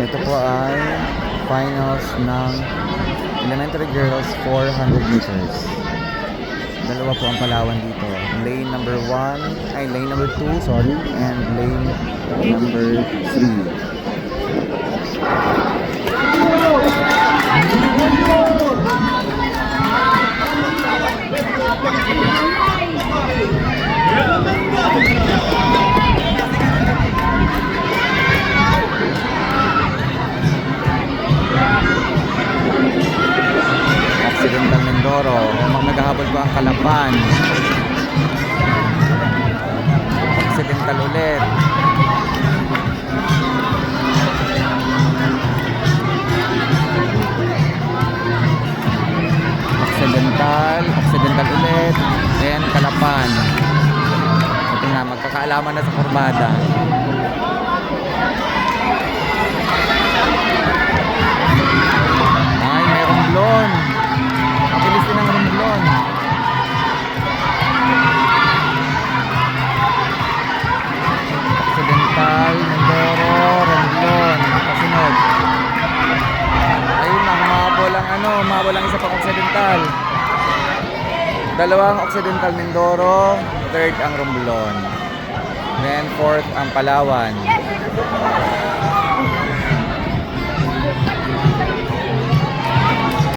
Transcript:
Ito po ay finals ng Elementary Girls 400 meters. Dalawa po ang Palawan dito. Lane number 1, ay lane number 2, sorry, and lane number 3. Occidental Mindoro, naghahabol po ang Kalapan. Occidental ulit. Occidental ulit, then Kalapan. Ito na, magkakaalaman na sa kurbada. Ay, may rumblon. Ang bilis din ang rumblon. Occidental, Mindoro, rumblon. Kasunod. Ayun lang, umabol ang isa pang Occidental. Dalawang Occidental Mindoro, third ang Romblon. Then fourth ang Palawan.